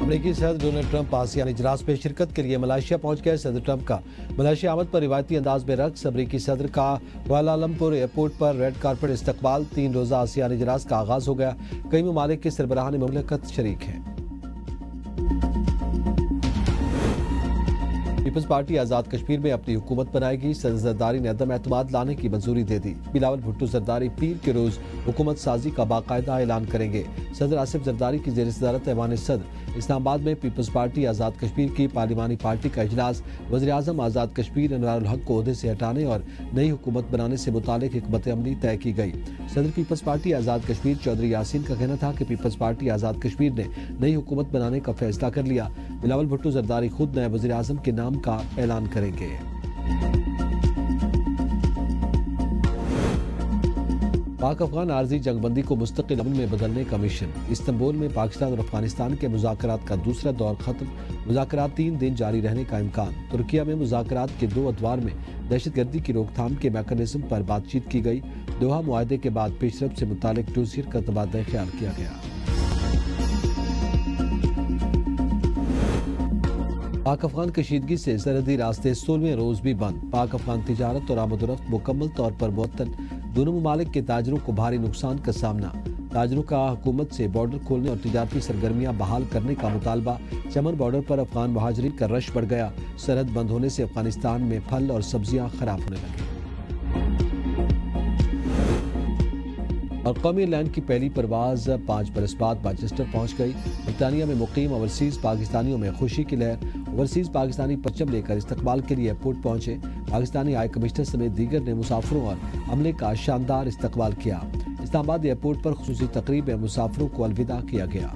امریکی صدر Donald Trump ASEAN اجلاس میں شرکت کے لیے ملائیشیا پہنچ گئے۔ صدر ٹرمپ کا ملائیشیا آمد پر روایتی انداز میں رقص۔ امریکی صدر کا کوالالمپور ایئرپورٹ پر ریڈ کارپٹ استقبال۔ 3 روزہ آسیان اجلاس کا آغاز ہو گیا۔ کئی ممالک کے سربراہان مملکت شریک ہیں۔ پیپلز پارٹی آزاد کشمیر میں اپنی حکومت بنائے گی۔ صدر زرداری نے عدم اعتماد لانے کی منظوری دے دی۔ بلاول بھٹو زرداری پیر کے روز حکومت سازی کا باقاعدہ اعلان کریں گے۔ صدر آصف زرداری کی زیر صدارت ایوان صدر اسلام آباد میں پیپلز پارٹی آزاد کشمیر کی پارلیمانی پارٹی کا اجلاس۔ وزیر اعظم آزاد کشمیر انوار الحق کو عہدے سے ہٹانے اور نئی حکومت بنانے سے متعلق حکمت عملی طے کی گئی۔ صدر پیپلز پارٹی آزاد کشمیر چودھری یاسین کا کہنا تھا کہ پیپلز پارٹی آزاد کشمیر نے نئی حکومت بنانے کا فیصلہ کر لیا۔ بلاول بھٹو زرداری خود نئے وزیر اعظم کے نام کا اعلان کریں گے۔ پاک افغان عارضی جنگ بندی کو مستقل امن میں بدلنے کا مشن۔ استنبول میں پاکستان اور افغانستان کے مذاکرات کا دوسرا دور ختم۔ مذاکرات 3 دن جاری رہنے کا امکان۔ ترکیہ میں مذاکرات کے 2 ادوار میں دہشت گردی کی روک تھام کے میکانزم پر بات چیت کی گئی۔ دوحہ معاہدے کے بعد پیش رفت سے متعلق ڈوسیئر کا تبادلہ خیال کیا گیا۔ پاک افغان کشیدگی سے سرحدی راستے 16ویں روز بھی بند۔ پاک افغان تجارت اور آمد و رفت مکمل طور پر معطل۔ دونوں ممالک کے تاجروں کو بھاری نقصان کا سامنا۔ تاجروں کا حکومت سے بارڈر کھولنے اور تجارتی سرگرمیاں بحال کرنے کا مطالبہ۔ چمن بارڈر پر افغان مہاجرین کا رش بڑھ گیا۔ سرحد بند ہونے سے افغانستان میں پھل اور سبزیاں خراب ہونے لگیں۔ اور قومی لینڈ کی پہلی پرواز 5 برس بعد مانچسٹر پہنچ گئی۔ برطانیہ میں مقیم اوورسیز پاکستانیوں میں خوشی کی لہر۔ اوورسیز پاکستانی پرچم لے کر استقبال کے لیے ایئرپورٹ پہنچے۔ پاکستانی ہائی کمشنر سمیت دیگر نے مسافروں اور عملے کا شاندار استقبال کیا۔ اسلام آباد ایئرپورٹ پر خصوصی تقریب میں مسافروں کو الوداع کیا گیا۔